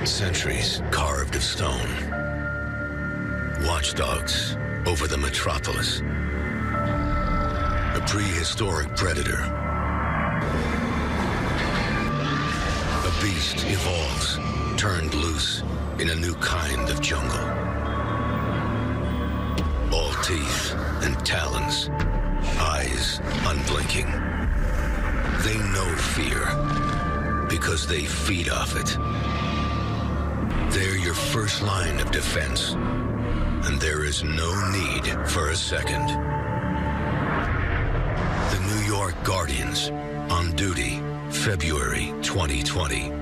Centuries carved of stone. Watchdogs over the metropolis. A prehistoric predator. A beast evolves, turned loose in a new kind of jungle. All teeth and talons, eyes unblinking. They know fear because they feed off it. They're your first line of defense, and there is no need for a second. The New York Guardians, on duty, February 2020.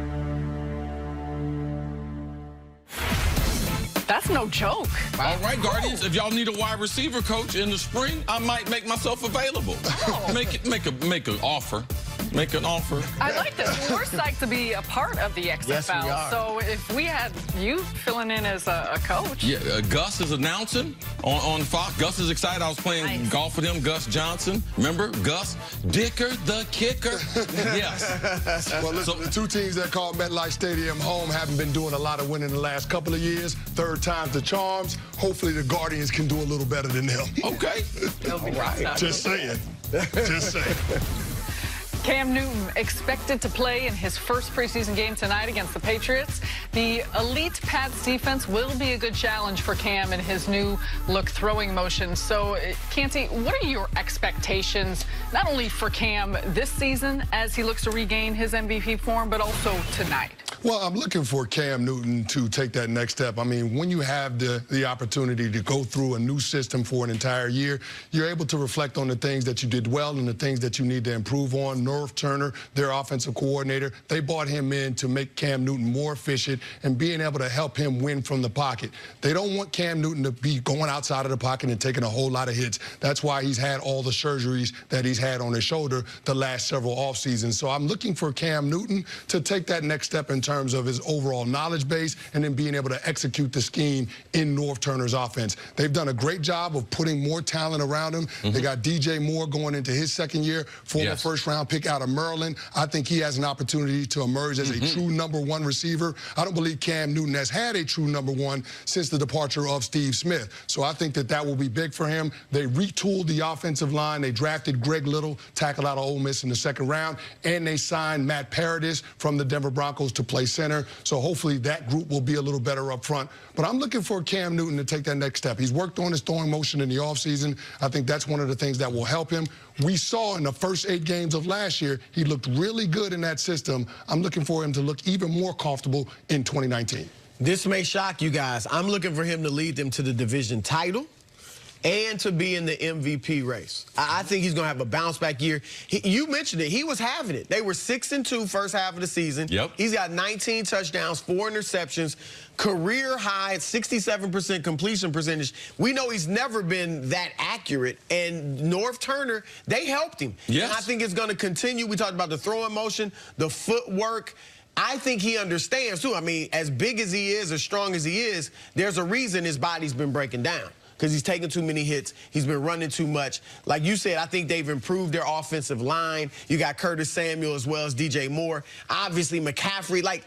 That's no joke. All right, Guardians, if y'all need a wide receiver coach in the spring, I might make myself available. Oh. Make an offer. Make an offer. I like this. We're psyched to be a part of the XFL. Yes, we are. So if we had you filling in as a coach. Yeah, Gus is announcing on Fox. Gus is excited. I was playing golf with him, Gus Johnson. Remember, Gus? Dicker the kicker. Yes. Well, listen, the two teams that call MetLife Stadium home haven't been doing a lot of winning the last couple of years. Third time's the charms. Hopefully the Guardians can do a little better than them. Okay. All right. Just saying. Just saying. Cam Newton expected to play in his first preseason game tonight against the Patriots. The elite Pats defense will be a good challenge for Cam in his new look throwing motion. So, Canty, what are your expectations, not only for Cam this season as he looks to regain his MVP form, but also tonight? Well, I'm looking for Cam Newton to take that next step. I mean, when you have the opportunity to go through a new system for an entire year, you're able to reflect on the things that you did well and the things that you need to improve on. North Turner, their offensive coordinator, they brought him in to make Cam Newton more efficient and being able to help him win from the pocket. They don't want Cam Newton to be going outside of the pocket and taking a whole lot of hits. That's why he's had all the surgeries that he's had on his shoulder the last several off seasons. So I'm looking for Cam Newton to take that next step in terms of his overall knowledge base and then being able to execute the scheme in North Turner's offense. They've done a great job of putting more talent around him. They got DJ Moore going into his second year, former first-round pick out of Maryland. I think he has an opportunity to emerge as a true #1 receiver. I don't believe Cam Newton has had a true #1 since the departure of Steve Smith. So I think that that will be big for him. They retooled the offensive line. They drafted Greg Little, tackle out of Ole Miss in the second round, and they signed Matt Paradis from the Denver Broncos to play center. So hopefully that group will be a little better up front. But I'm looking for Cam Newton to take that next step. He's worked on his throwing motion in the offseason. I think that's one of the things that will help him. We saw in the first 8 games of last year, he looked really good in that system. I'm looking for him to look even more comfortable in 2019. This may shock you guys. I'm looking for him to lead them to the division title and to be in the MVP race. I think he's going to have a bounce-back year. You mentioned it. He was having it. They were 6-2 first half of the season. Yep. He's got 19 touchdowns, 4 interceptions, career high, 67% completion percentage. We know he's never been that accurate, and North Turner, they helped him. Yes. And I think it's going to continue. We talked about the throwing motion, the footwork. I think he understands, too. I mean, as big as he is, as strong as he is, there's a reason his body's been breaking down. Because he's taking too many hits. He's been running too much. Like you said, I think they've improved their offensive line. You got Curtis Samuel as well as DJ Moore. Obviously, McCaffrey.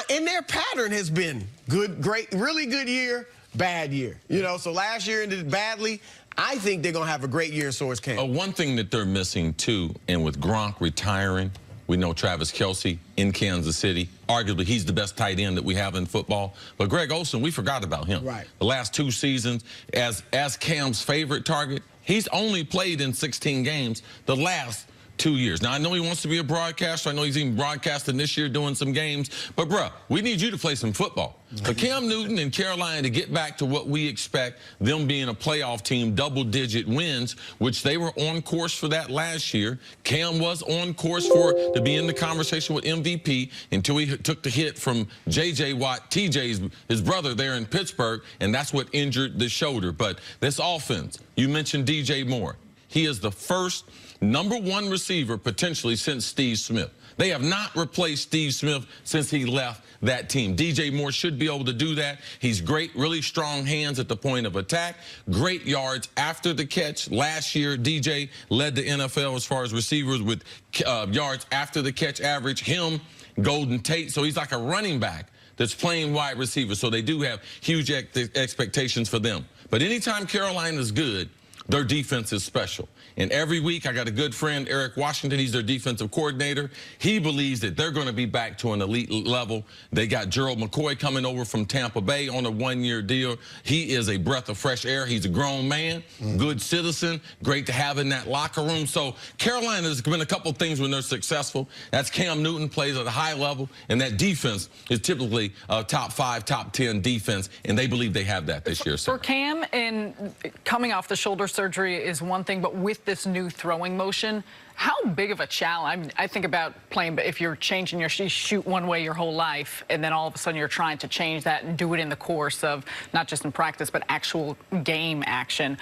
And their pattern has been good, great, really good year, bad year. You know, so last year ended badly. I think they're going to have a great year in Source Camp. One thing that they're missing, too, and with Gronk retiring, we know Travis Kelce in Kansas City. Arguably, he's the best tight end that we have in football. But Greg Olsen, we forgot about him. Right. The last 2 seasons, as Cam's favorite target, he's only played in 16 games the last 2 years. Now, I know he wants to be a broadcaster. I know he's even broadcasting this year doing some games. But, bruh, we need you to play some football. For Cam Newton and Carolina to get back to what we expect, them being a playoff team, double-digit wins, which they were on course for that last year. Cam was on course to be in the conversation with MVP until he took the hit from J.J. Watt, his brother there in Pittsburgh, and that's what injured the shoulder. But this offense, you mentioned DJ Moore. He is the first #1 receiver potentially since Steve Smith. They have not replaced Steve Smith since he left that team. DJ Moore should be able to do that. He's great, really strong hands at the point of attack, great yards after the catch. Last year, DJ led the NFL as far as receivers with yards after the catch average. Him, Golden Tate, so he's like a running back that's playing wide receiver, so they do have huge expectations for them. But anytime Carolina's good, their defense is special. And every week, I got a good friend, Eric Washington. He's their defensive coordinator. He believes that they're going to be back to an elite level. They got Gerald McCoy coming over from Tampa Bay on a one-year deal. He is a breath of fresh air. He's a grown man, good citizen, great to have in that locker room. So Carolina has been a couple things when they're successful. That's Cam Newton plays at a high level, and that defense is typically a top 5, top 10 defense, and they believe they have that this year. For Cam, and coming off the shoulder surgery is one thing, but with this new throwing motion, how big of a challenge? I think about playing, but if you're changing you shoot one way your whole life, and then all of a sudden you're trying to change that and do it in the course of not just in practice, but actual game action.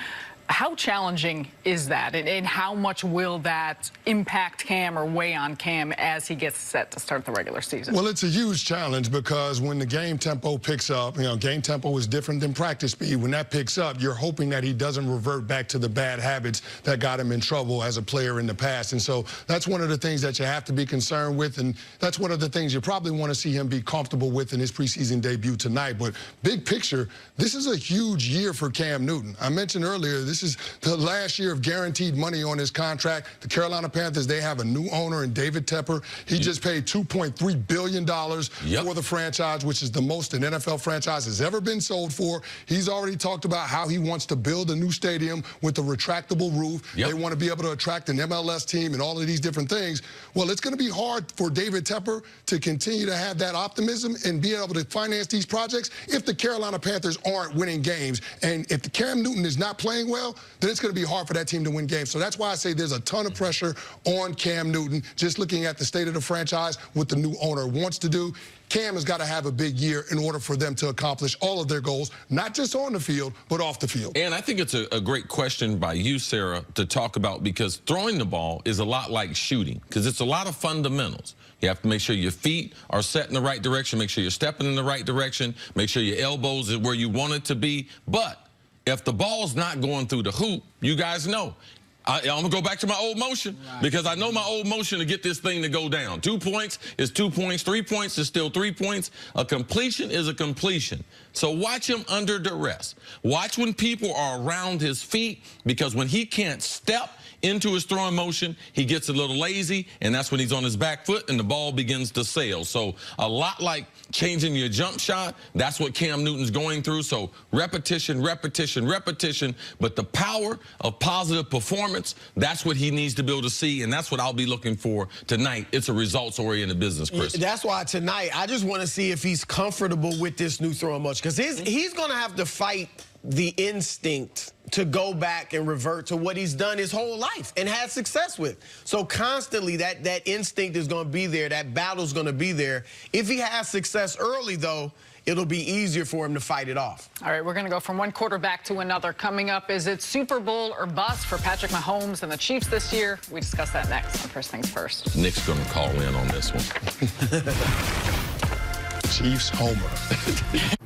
How challenging is that, and how much will that impact Cam or weigh on Cam as he gets set to start the regular season? Well, it's a huge challenge because when the game tempo picks up, game tempo is different than practice speed. When that picks up, you're hoping that he doesn't revert back to the bad habits that got him in trouble as a player in the past. And so that's one of the things that you have to be concerned with, and that's one of the things you probably want to see him be comfortable with in his preseason debut tonight. But big picture, this is a huge year for Cam Newton. I mentioned earlier, this is the last year of guaranteed money on his contract. The Carolina Panthers, they have a new owner in David Tepper. He just paid $2.3 billion for the franchise, which is the most an NFL franchise has ever been sold for. He's already talked about how he wants to build a new stadium with a retractable roof. They want to be able to attract an MLS team and all of these different things. Well, it's going to be hard for David Tepper to continue to have that optimism and be able to finance these projects if the Carolina Panthers aren't winning games. And if the Cam Newton is not playing well, then it's going to be hard for that team to win games. So that's why I say there's a ton of pressure on Cam Newton, just looking at the state of the franchise, what the new owner wants to do. Cam has got to have a big year in order for them to accomplish all of their goals, not just on the field, but off the field. And I think it's a great question by you, Sarah, to talk about, because throwing the ball is a lot like shooting, because it's a lot of fundamentals. You have to make sure your feet are set in the right direction, make sure you're stepping in the right direction, make sure your elbows are where you want it to be. But if the ball's not going through the hoop, you guys know, I'm going to go back to my old motion, because I know my old motion to get this thing to go down. 2 points is 2 points. 3 points is still 3 points. A completion is a completion. So watch him under duress. Watch when people are around his feet, because when he can't step into his throwing motion, he gets a little lazy, and that's when he's on his back foot and the ball begins to sail. So a lot like changing your jump shot, that's what Cam Newton's going through. So repetition, repetition, repetition, but the power of positive performance, that's what he needs to be able to see, and that's what I'll be looking for tonight. It's a results-oriented business, Chris. That's why tonight, I just want to see if he's comfortable with this new throwing motion, because he's going to have to fight the instinct to go back and revert to what he's done his whole life and had success with. So constantly that instinct is going to be there. That battle's going to be there. If he has success early, though, it'll be easier for him to fight it off. All right, we're going to go from one quarterback to another. Coming up, is it Super Bowl or bust for Patrick Mahomes and the Chiefs this year? We discuss that next on First Things First. Nick's going to call in on this one. Chiefs homer.